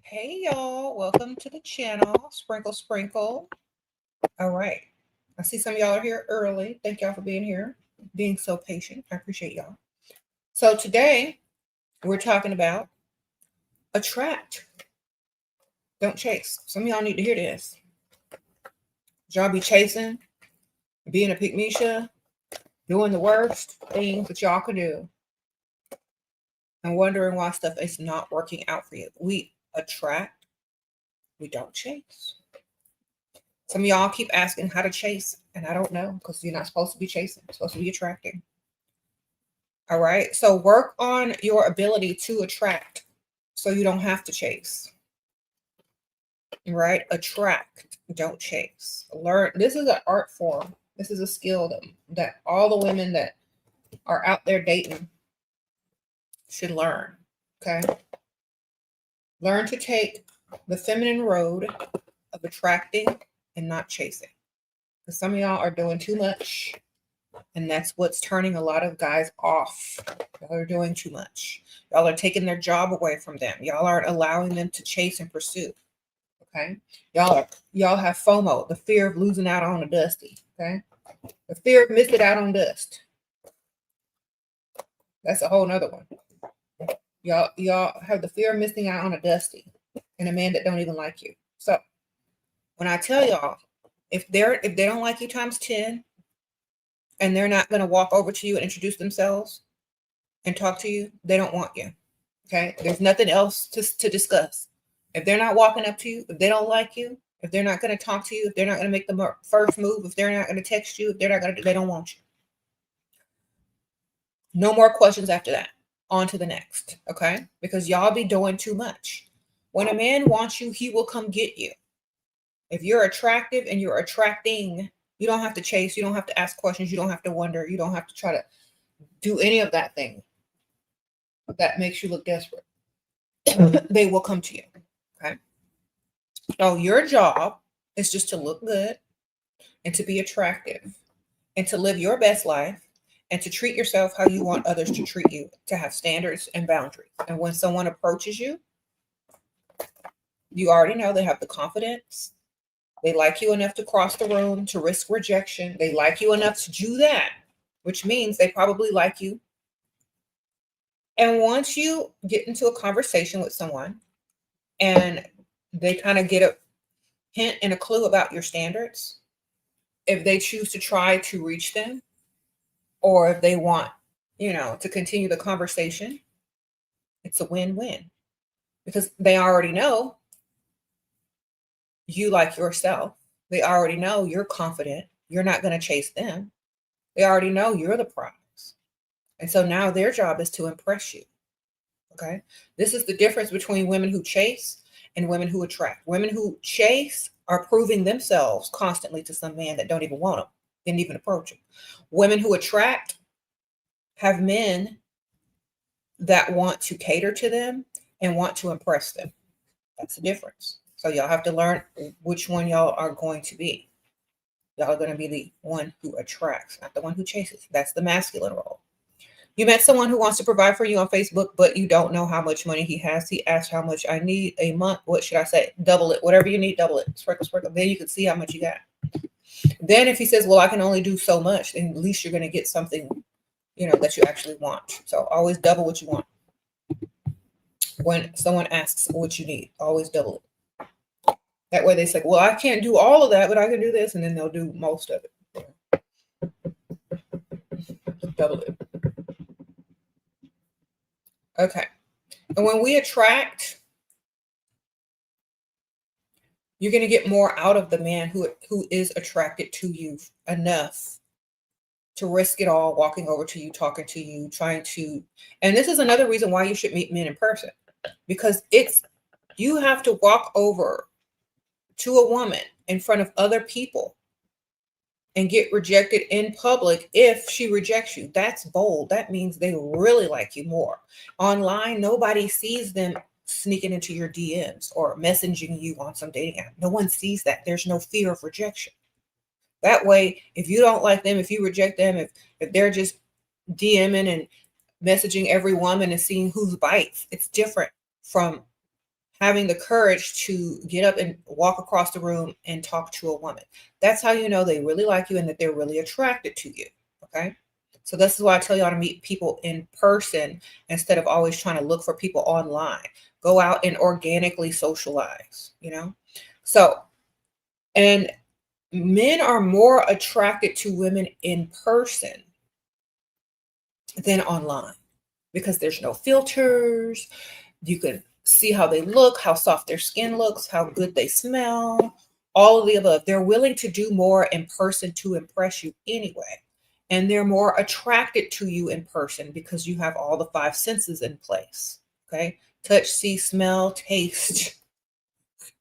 Hey y'all, welcome to the channel. Sprinkle, sprinkle. All right. I see some of y'all are here early. Thank y'all for being here, being so patient. I appreciate y'all. So today we're talking about attract, don't chase. Some of y'all need to hear this. Y'all be chasing, being a pygmisha, doing the worst things that y'all can do, and wondering why stuff is not working out for you. We attract, we don't chase. Some of y'all keep asking how to chase, and I don't know because you're not supposed to be chasing. You're supposed to be attracting. All right. So work on your ability to attract so you don't have to chase. Right? Attract, don't chase. Learn. This is an art form. This is a skill that all the women that are out there dating should learn. Okay. Learn to take the feminine road of attracting and not chasing. Because some of y'all are doing too much. And that's what's turning a lot of guys off. Y'all are doing too much. Y'all are taking their job away from them. Y'all aren't allowing them to chase and pursue. Okay. Y'all have FOMO, the fear of losing out on a dusty. Okay. The fear of missing out on dust. That's a whole nother one. Y'all have the fear of missing out on a dusty and a man that don't even like you. So when I tell y'all, if they don't like you times 10, and they're not going to walk over to you and introduce themselves and talk to you, they don't want you. Okay. There's nothing else to discuss. If they're not walking up to you, if they don't like you, if they're not going to talk to you, if they're not going to make the first move, if they're not going to text you, if they're not going to, they don't want you. No more questions after that. On to the next. Okay. Because y'all be doing too much. When a man wants you, he will come get you. If you're attractive and you're attracting, you don't have to chase. You don't have to ask questions. You don't have to wonder. You don't have to try to do any of that thing that makes you look desperate. They will come to you. Okay. So your job is just to look good and to be attractive and to live your best life and to treat yourself how you want others to treat you, to have standards and boundaries. And when someone approaches you, you already know they have the confidence. They like you enough to cross the room, to risk rejection. They like you enough to do that, which means they probably like you. And once you get into a conversation with someone and they kind of get a hint and a clue about your standards, if they choose to try to reach them, or if they want, to continue the conversation, it's a win-win because they already know you like yourself. They already know you're confident. You're not going to chase them. They already know you're the prize. And so now their job is to impress you. Okay. This is the difference between women who chase and women who attract. Women who chase are proving themselves constantly to some man that don't even want them, didn't even approach them. Women who attract have men that want to cater to them and want to impress them. That's the difference. So y'all have to learn which one y'all are going to be. Y'all are going to be the one who attracts, not the one who chases. That's the masculine role. You met someone who wants to provide for you on Facebook, but you don't know how much money he has. He asked how much I need a month. What should I say? Double it. Whatever you need, double it. Sprinkle, sprinkle. Then you can see how much you got. Then if he says, well, I can only do so much, then at least you're going to get something, that you actually want. So always double what you want. When someone asks what you need, always double it. That way they say, well, I can't do all of that, but I can do this. And then they'll do most of it. Double it. Okay. And when we attract, you're going to get more out of the man who is attracted to you enough to risk it all, walking over to you, talking to you, trying to. And this is another reason why you should meet men in person, because you have to walk over to a woman in front of other people and get rejected in public. If she rejects you, that's bold. That means they really like you more. Online, nobody sees them sneaking into your DMs or messaging you on some dating app. No one sees that. There's no fear of rejection. That way, if you don't like them, if you reject them, if they're just DMing and messaging every woman and seeing who bites, it's different from having the courage to get up and walk across the room and talk to a woman. That's how you know they really like you and that they're really attracted to you. Okay. So this is why I tell y'all to meet people in person instead of always trying to look for people online. Go out and organically socialize, you know? So, and men are more attracted to women in person than online because there's no filters. You can see how they look, how soft their skin looks, how good they smell, all of the above. They're willing to do more in person to impress you anyway. And they're more attracted to you in person because you have all the five senses in place. Okay. Touch, see, smell, taste.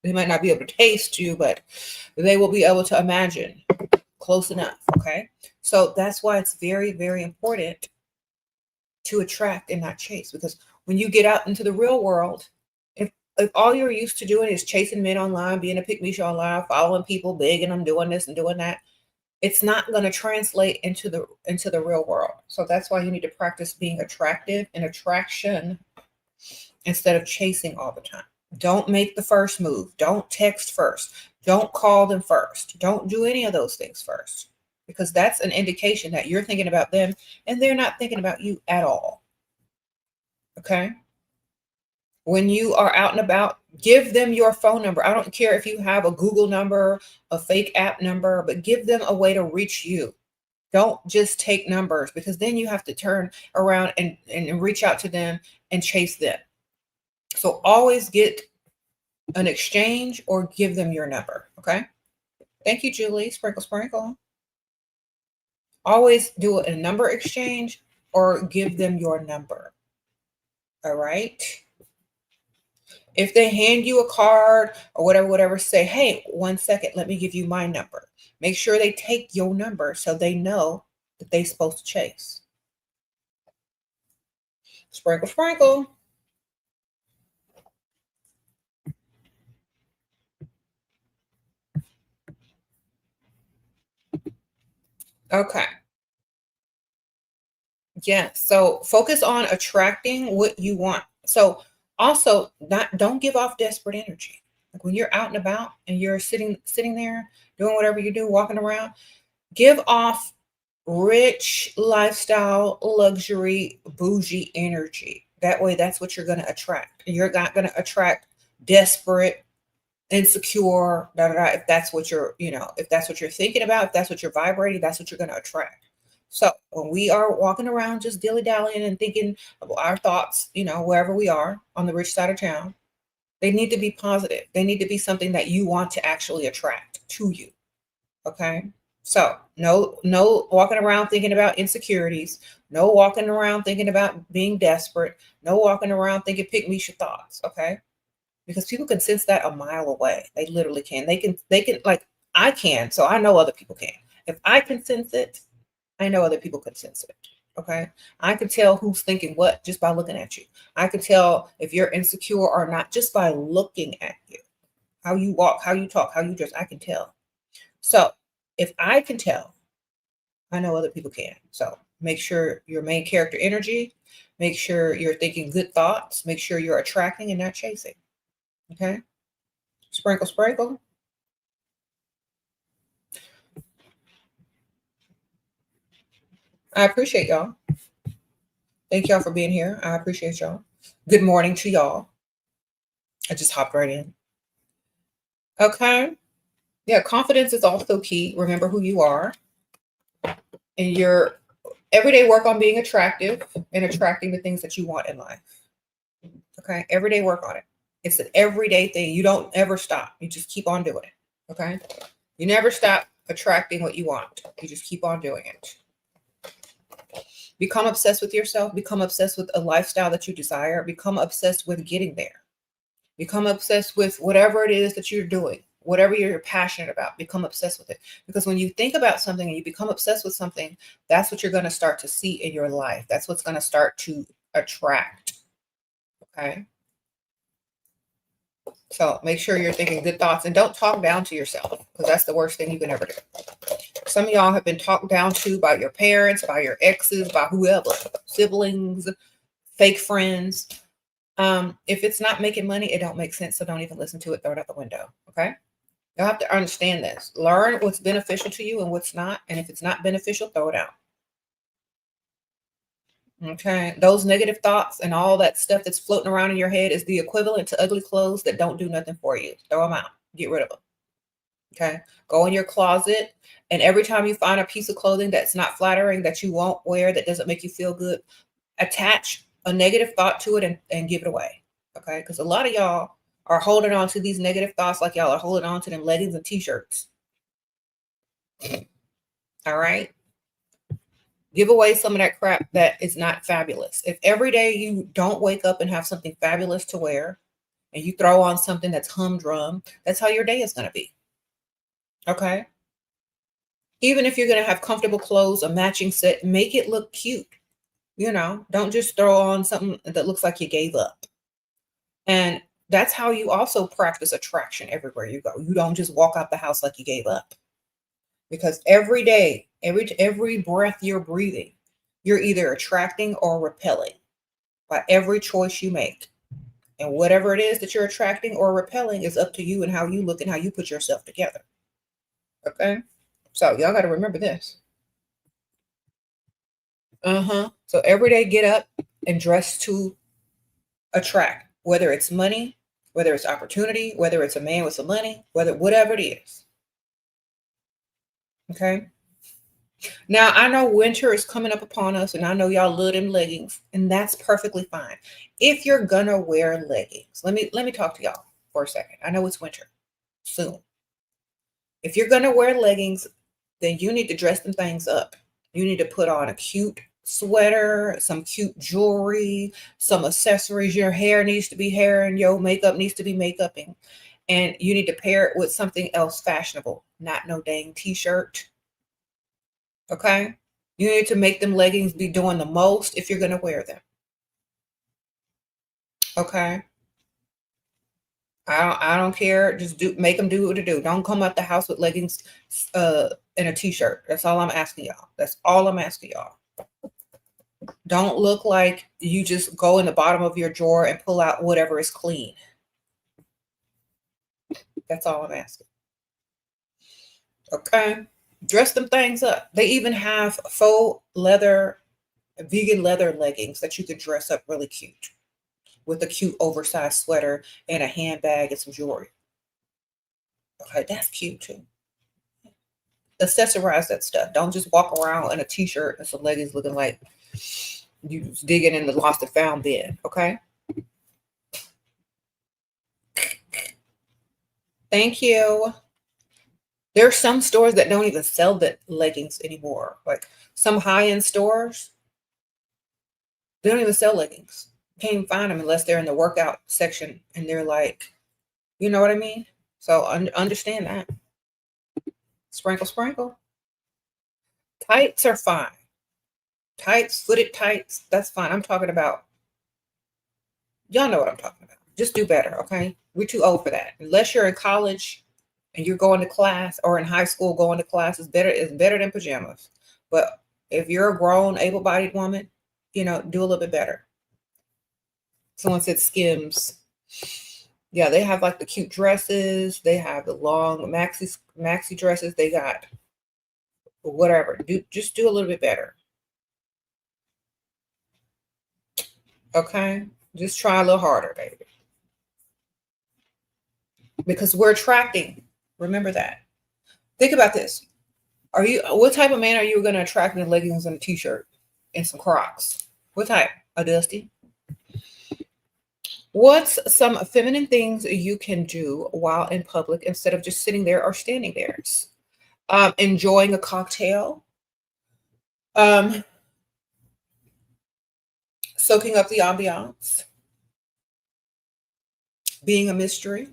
They might not be able to taste you, but they will be able to imagine close enough. Okay. So that's why it's very, very important to attract and not chase, because when you get out into the real world, if all you're used to doing is chasing men online, being a pick-me online, following people, begging them, doing this and doing that, it's not going to translate into the real world. So that's why you need to practice being attractive and attraction instead of chasing all the time. Don't make the first move. Don't text first. Don't call them first. Don't do any of those things first, because that's an indication that you're thinking about them and they're not thinking about you at all. Okay? When you are out and about, give them your phone number. I don't care if you have a Google number, a fake app number, but give them a way to reach you. Don't just take numbers, because then you have to turn around and reach out to them and chase them. So always get an exchange or give them your number. Okay. Thank you, Julie. Sprinkle, sprinkle. Always do a number exchange or give them your number. All right. If they hand you a card or whatever, say, hey, 1 second, let me give you my number. Make sure they take your number so they know that they're supposed to chase. Sprinkle, sprinkle. Okay. Yeah. So focus on attracting what you want. So also don't give off desperate energy. Like when you're out and about and you're sitting there doing whatever you do, walking around, give off rich lifestyle, luxury, bougie energy. That way, that's what you're going to attract. You're not going to attract desperate, insecure, da da da. If that's what if that's what you're thinking about, if that's what you're vibrating, that's what you're going to attract. So when we are walking around just dilly dallying and thinking of our thoughts, wherever we are on the rich side of town, they need to be positive. They need to be something that you want to actually attract to you. Okay. So no walking around thinking about insecurities, no walking around thinking about being desperate, no walking around thinking pick me your thoughts. Okay. Because people can sense that a mile away. They literally can. They can like I can. So I know other people can. If I can sense it, I know other people can sense it. Okay. I can tell who's thinking what just by looking at you. I can tell if you're insecure or not just by looking at you. How you walk, how you talk, how you dress. I can tell. So if I can tell, I know other people can. So make sure your main character energy, make sure you're thinking good thoughts, make sure you're attracting and not chasing. Okay. Sprinkle, sprinkle. I appreciate y'all. Thank y'all for being here. I appreciate y'all. Good morning to y'all. I just hopped right in. Okay. Yeah, confidence is also key. Remember who you are. And your everyday work on being attractive and attracting the things that you want in life. Okay. Everyday work on it. It's an everyday thing. You don't ever stop. You just keep on doing it. Okay. You never stop attracting what you want. You just keep on doing it. Become obsessed with yourself. Become obsessed with a lifestyle that you desire. Become obsessed with getting there. Become obsessed with whatever it is that you're doing, whatever you're passionate about. Become obsessed with it. Because when you think about something and you become obsessed with something, that's what you're going to start to see in your life. That's what's going to start to attract. Okay. So make sure you're thinking good thoughts and don't talk down to yourself, because that's the worst thing you can ever do. Some of y'all have been talked down to by your parents, by your exes, by whoever, siblings, fake friends. If it's not making money, it don't make sense. So don't even listen to it. Throw it out the window. Okay. You'll have to understand this. Learn what's beneficial to you and what's not. And if it's not beneficial, throw it out. Okay. Those negative thoughts and all that stuff that's floating around in your head is the equivalent to ugly clothes that don't do nothing for you. Throw them out. Get rid of them. Okay. Go in your closet. And every time you find a piece of clothing that's not flattering, that you won't wear, that doesn't make you feel good, attach a negative thought to it and give it away. Okay. Because a lot of y'all are holding on to these negative thoughts like y'all are holding on to them leggings and t-shirts. All right. Give away some of that crap that is not fabulous. If every day you don't wake up and have something fabulous to wear and you throw on something that's humdrum, that's how your day is going to be. Okay. Even if you're going to have comfortable clothes, a matching set, make it look cute. Don't just throw on something that looks like you gave up. And that's how you also practice attraction everywhere you go. You don't just walk out the house like you gave up. Because every day, every breath you're breathing, you're either attracting or repelling by every choice you make. And whatever it is that you're attracting or repelling is up to you and how you look and how you put yourself together. Okay? So y'all got to remember this. So every day get up and dress to attract, whether it's money, whether it's opportunity, whether it's a man with some money, whatever it is. Okay. Now I know winter is coming up upon us, and I know y'all love them leggings, and that's perfectly fine. If you're gonna wear leggings, let me talk to y'all for a second. I know it's winter soon. If you're gonna wear leggings, then you need to dress them things up. You need to put on a cute sweater, some cute jewelry, some accessories. Your hair needs to be hair, and your makeup needs to be makeuping. And you need to pair it with something else fashionable, not no dang t-shirt. Okay? You need to make them leggings be doing the most if you're going to wear them. Okay? I don't care. Just make them do what to do. Don't come out the house with leggings and a t-shirt. That's all I'm asking y'all. That's all I'm asking y'all. Don't look like you just go in the bottom of your drawer and pull out whatever is clean. That's all I'm asking. Okay? Dress them things up. They even have faux leather, vegan leather leggings that you could dress up really cute with a cute oversized sweater and a handbag and some jewelry. Okay, that's cute too. Accessorize that stuff. Don't just walk around in a t-shirt and some leggings looking like you digging in the lost and found bin. Okay. Thank you. There's some stores that don't even sell the leggings anymore. Like some high-end stores, they don't even sell leggings. You can't even find them unless they're in the workout section and they're like, you know what I mean? So understand that. Sprinkle, sprinkle. Tights are fine. Tights, footed tights, that's fine. I'm talking about, y'all know what I'm talking about. Just do better, okay? We're too old for that. Unless you're in college and you're going to class, or in high school going to class, is better than pajamas. But if you're a grown, able-bodied woman, do a little bit better. Someone said Skims. Yeah, they have like the cute dresses. They have the long maxi dresses. They got whatever. Just do a little bit better. Okay? Just try a little harder, baby. Because we're attracting. Remember that. Think about this. What type of man are you going to attract in leggings and a t-shirt and some Crocs? What type? A Dusty? What's some feminine things you can do while in public instead of just sitting there or standing there? Enjoying a cocktail, soaking up the ambiance, being a mystery.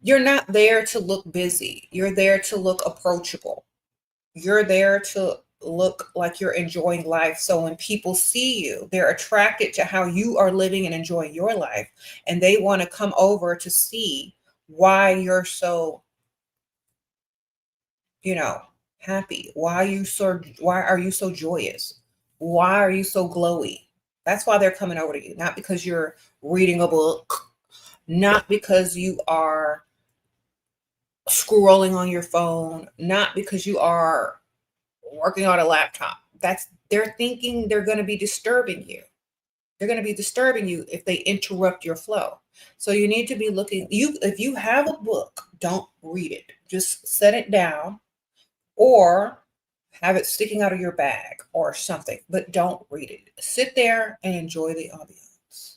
You're not there to look busy. You're there to look approachable. You're there to look like you're enjoying life. So when people see you, they're attracted to how you are living and enjoying your life. And they want to come over to see why you're so, happy. Why are you so joyous? Why are you so glowy? That's why they're coming over to you. Not because you're reading a book, not because you are scrolling on your phone, not because you are working on a laptop. They're thinking they're going to be disturbing you. They're going to be disturbing you if they interrupt your flow. So you need to be looking, if you have a book, don't read it. Just set it down or have it sticking out of your bag or something, but don't read it. Sit there and enjoy the ambiance.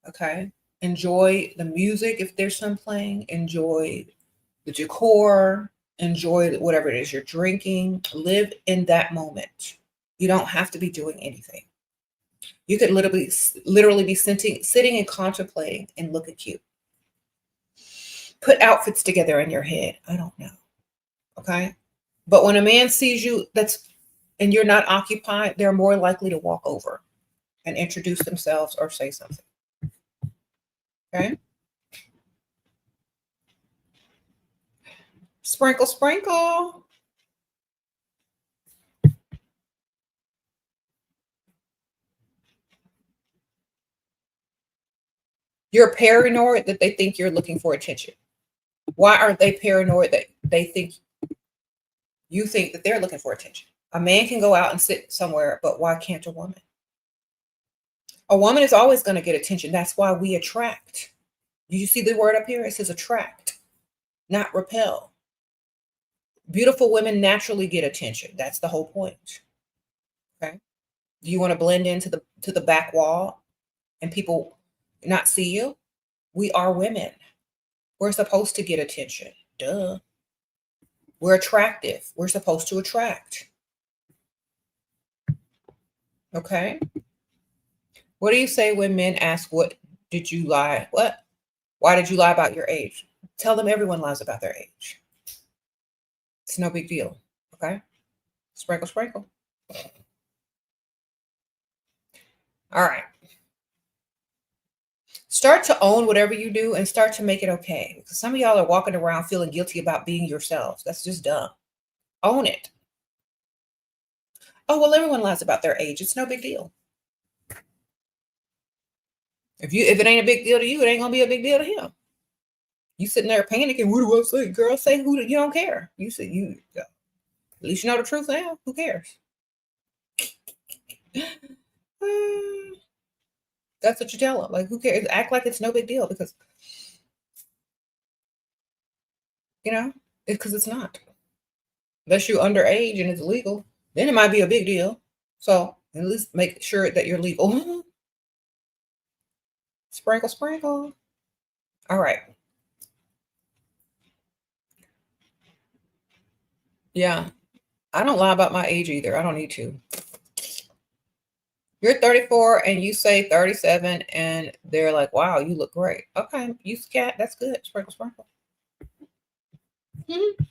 Okay? Enjoy the music if there's some playing, enjoy the decor, enjoy whatever it is you're drinking, live in that moment. You don't have to be doing anything. You could literally be sitting and contemplating and looking cute. Put outfits together in your head. I don't know. Okay. But when a man sees you and you're not occupied, they're more likely to walk over and introduce themselves or say something. Okay. Sprinkle, sprinkle. You're paranoid that they think you're looking for attention. Why aren't they paranoid that you think that they're looking for attention? A man can go out and sit somewhere, but why can't a woman? A woman is always going to get attention. That's why we attract. You see the word up here? It says attract, not repel. Beautiful women naturally get attention. That's the whole point. Okay. Do you want to blend into the back wall and people not see you? We are women. We're supposed to get attention. Duh. We're attractive. We're supposed to attract. Okay. What do you say when men ask, what did you lie? What? Why did you lie about your age? Tell them everyone lies about their age. It's no big deal. Okay. Sprinkle, sprinkle. All right. Start to own whatever you do and start to make it okay. Because some of y'all are walking around feeling guilty about being yourselves. That's just dumb. Own it. Oh, well, everyone lies about their age. It's no big deal. If it ain't a big deal to you, it ain't gonna be a big deal to him. You sitting there panicking. What do I say? Girl, say who you don't care. You say you at least you know the truth now. Who cares? That's what you tell them. Like, who cares? Act like it's no big deal because because it's not. Unless you're underage and it's legal, then it might be a big deal. So at least make sure that you're legal. Sprinkle, sprinkle. All right. Yeah. I don't lie about my age either. I don't need to. You're 34 and you say 37 and they're like, wow, you look great. Okay. You scat. That's good. Sprinkle, sprinkle. Mm-hmm.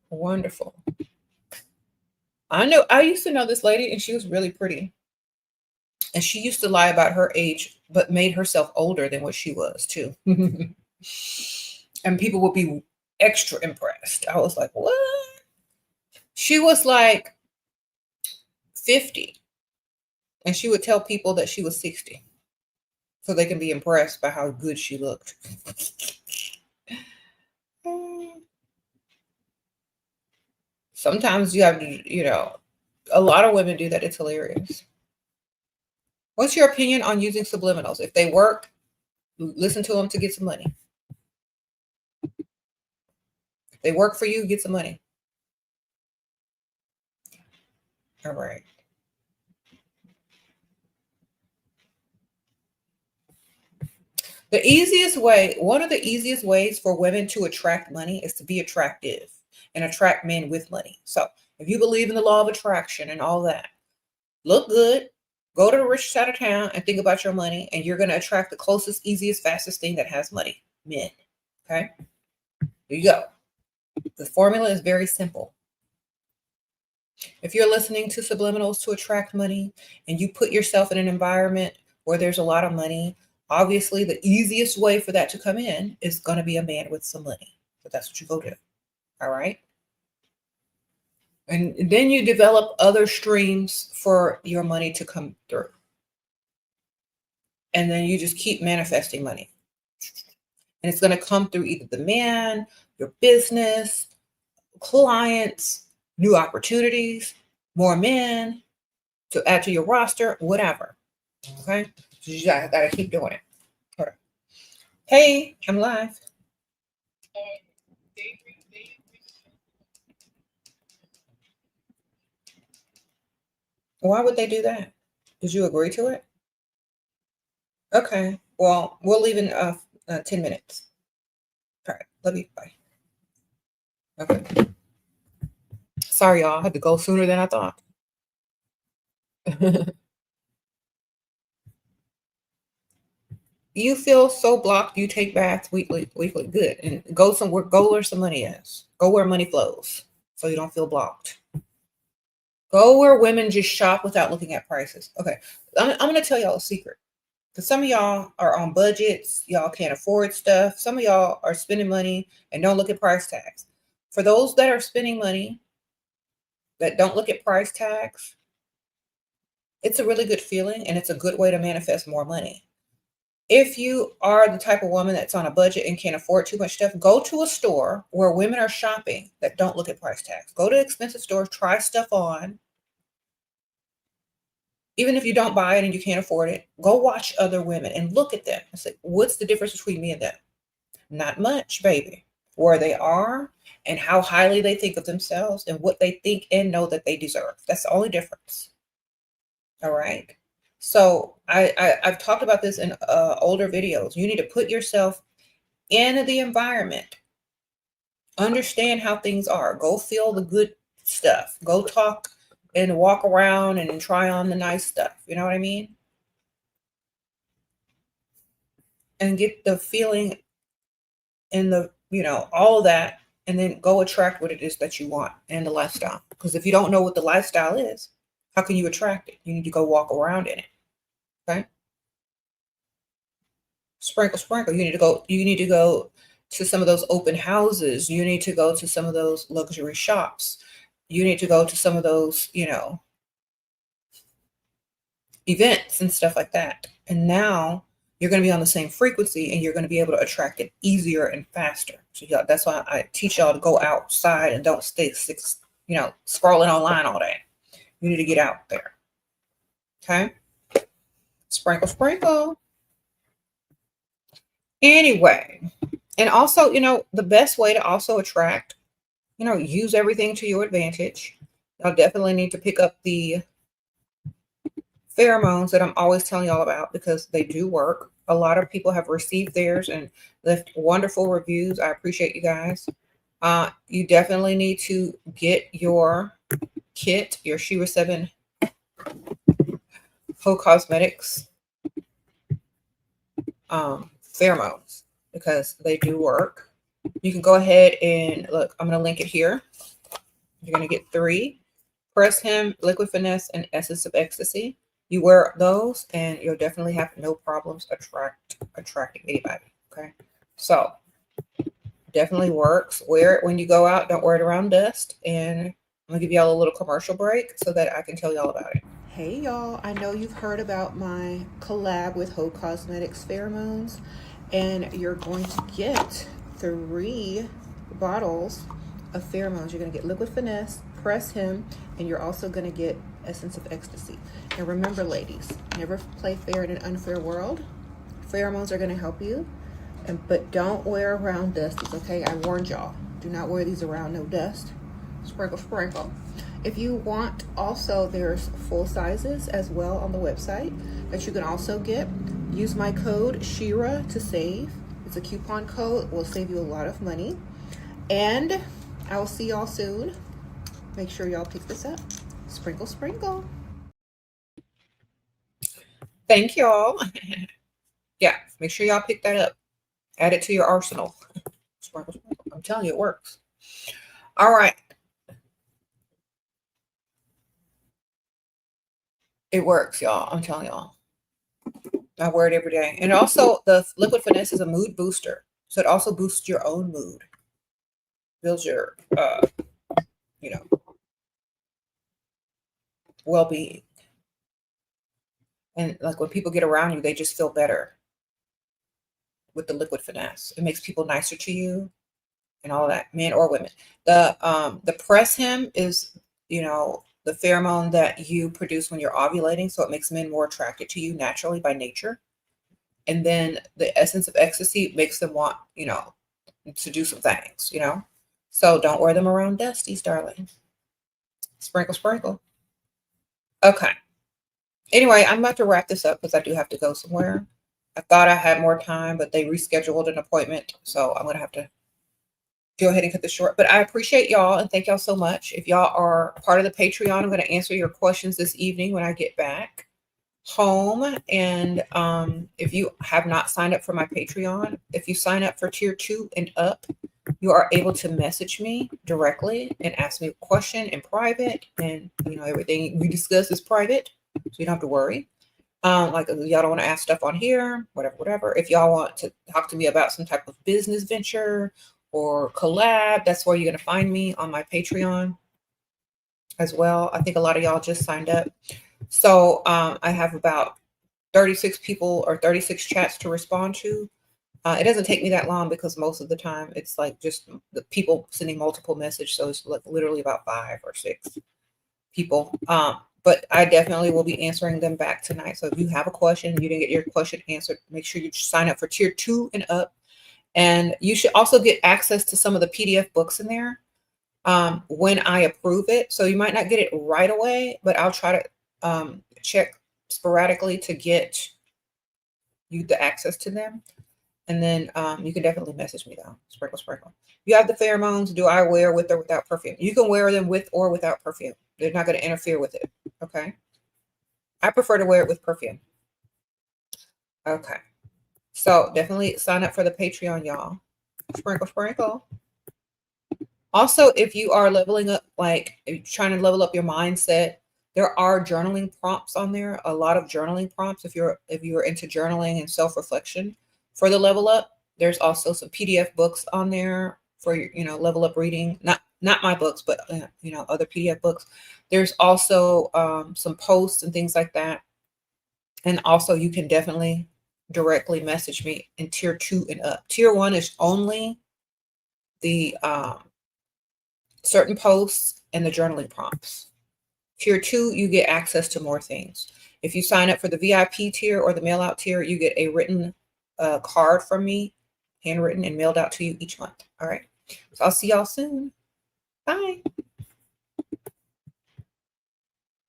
Wonderful. I used to know this lady and she was really pretty. And she used to lie about her age, but made herself older than what she was too. And people would be extra impressed. I was like, what? She was like 50. And she would tell people that she was 60. So they can be impressed by how good she looked. Sometimes you have to, a lot of women do that. It's hilarious. What's your opinion on using subliminals? If they work, listen to them to get some money. If they work for you, get some money. All right. One of the easiest ways for women to attract money is to be attractive and attract men with money. So if you believe in the law of attraction and all that, look good, go to the rich side of town and think about your money, and you're going to attract the closest, easiest, fastest thing that has money, men. Okay? There you go. The formula is very simple. If you're listening to subliminals to attract money and you put yourself in an environment where there's a lot of money, obviously, the easiest way for that to come in is going to be a man with some money. So that's what you go to. All right. And then you develop other streams for your money to come through. And then you just keep manifesting money. And it's going to come through either the man, your business, clients, new opportunities, more men to add to your roster, whatever. Okay. So you got to keep doing it. All right. Hey, I'm live. Why would they do that? Did you agree to it? Okay. Well, we'll leave in 10 minutes. All right. Love you. Bye. Okay. Sorry, y'all. I had to go sooner than I thought. You feel so blocked, you take baths weekly. Good. And go somewhere, go where some money is. Go where money flows so you don't feel blocked. Go where women just shop without looking at prices. Okay. I'm going to tell y'all a secret. Because some of y'all are on budgets. Y'all can't afford stuff. Some of y'all are spending money and don't look at price tags. For those that are spending money that don't look at price tags, it's a really good feeling and it's a good way to manifest more money. If you are the type of woman that's on a budget and can't afford too much stuff, go to a store where women are shopping that don't look at price tags. Go to expensive stores, try stuff on. Even if you don't buy it and you can't afford it, go watch other women and look at them and say, what's the difference between me and them? Not much, baby. Where they are and how highly they think of themselves and what they think and know that they deserve. That's the only difference. All right. So I've talked about this in older videos. You need to put yourself in the environment. Understand how things are. Go feel the good stuff. Go talk and walk around and try on the nice stuff. You know what I mean? And get the feeling and the, all of that. And then go attract what it is that you want and the lifestyle. Because if you don't know what the lifestyle is, how can you attract it? You need to go walk around in it. Okay. Sprinkle, sprinkle. You need to go to some of those open houses. You need to go to some of those luxury shops. You need to go to some of those, events and stuff like that. And now you're going to be on the same frequency and you're going to be able to attract it easier and faster. So that's why I teach y'all to go outside and don't stay scrolling online all day. You need to get out there. Okay. Sprinkle, sprinkle. Anyway, and also, the best way to also attract, use everything to your advantage. Y'all definitely need to pick up the pheromones that I'm always telling y'all about because they do work. A lot of people have received theirs and left wonderful reviews. I appreciate you guys. You definitely need to get your kit, your SheRaSeven Whole Cosmetics pheromones because they do work. You can go ahead and look, I'm going to link it here. You're going to get 3. Press Him, Liquid Finesse, and Essence of Ecstasy. You wear those and you'll definitely have no problems attracting anybody. Okay. So definitely works. Wear it when you go out. Don't wear it around dust. And I'm going to give y'all a little commercial break so that I can tell y'all about it. Hey y'all, I know you've heard about my collab with Ho Cosmetics Pheromones, and you're going to get 3 bottles of pheromones. You're going to get Liquid Finesse, Press Him, and you're also going to get Essence of Ecstasy. And remember, ladies, never play fair in an unfair world. Pheromones are going to help you, but don't wear around dust. It's okay. I warned y'all. Do not wear these around no dust. Sprinkle, sprinkle. If you want, also there's full sizes as well on the website that you can also get. Use my code SheRa to save. It's a coupon code. It will save you a lot of money. And I will see y'all soon. Make sure y'all pick this up. Sprinkle, sprinkle. Thank y'all. Yeah, make sure y'all pick that up. Add it to your arsenal. Sprinkle, sprinkle. I'm telling you, it works. All right. It works, y'all. I'm telling y'all. I wear it every day. And also, the Liquid Finesse is a mood booster. So it also boosts your own mood. builds your, you know, well-being. And like when people get around you, they just feel better with the liquid finesse. It makes people nicer to you and all that, men or women. The press him is, you know, the pheromone that you produce when you're ovulating. So it makes men more attracted to you naturally by nature. And then the essence of ecstasy makes them want, you know, to do some things, you know. So don't wear them around dusties, darling. Sprinkle, sprinkle. Okay. Anyway, I'm about to wrap this up because I do have to go somewhere. I thought I had more time, but they rescheduled an appointment. So I'm going to have to go ahead and cut this short. But I appreciate y'all and thank y'all so much. If y'all are part of the Patreon, I'm going to answer your questions this evening when I get back home. And if you have not signed up for my Patreon, if you sign up for tier 2 and up, you are able to message me directly and ask me a question in private. And, you know, everything we discuss is private, so you don't have to worry. Like y'all don't want to ask stuff on here, whatever. If y'all want to talk to me about some type of business venture or collab, that's where you're going to find me on my Patreon as well. I think a lot of y'all just signed up. So I have about 36 people or 36 chats to respond to. It doesn't take me that long because most of the time it's like just the people sending multiple messages. So it's like literally about 5 or 6 people. But I definitely will be answering them back tonight. So if you have a question, you didn't get your question answered, make sure you sign up for tier 2 and up. And you should also get access to some of the PDF books in there when I approve it. So you might not get it right away, but I'll try to check sporadically to get you the access to them. And then you can definitely message me though. Sprinkle, sprinkle. You have the pheromones. Do I wear with or without perfume? You can wear them with or without perfume. They're not going to interfere with it. Okay. I prefer to wear it with perfume. Okay. So definitely sign up for the Patreon, y'all. Sprinkle, sprinkle. Also, if you are leveling up, like if you're trying to level up your mindset, there are journaling prompts on there. A lot of journaling prompts. If you're into journaling and self-reflection for the level up, there's also some PDF books on there for your, you know, level up reading. Not my books, but you know, other PDF books. There's also some posts and things like that. And also, you can definitely directly message me in tier 2 and up. Tier 1 is only the certain posts and the journaling prompts. Tier 2, you get access to more things. If you sign up for the VIP tier or the mail out tier, you get a written card from me, handwritten and mailed out to you each month. All right. So I'll see y'all soon. Bye.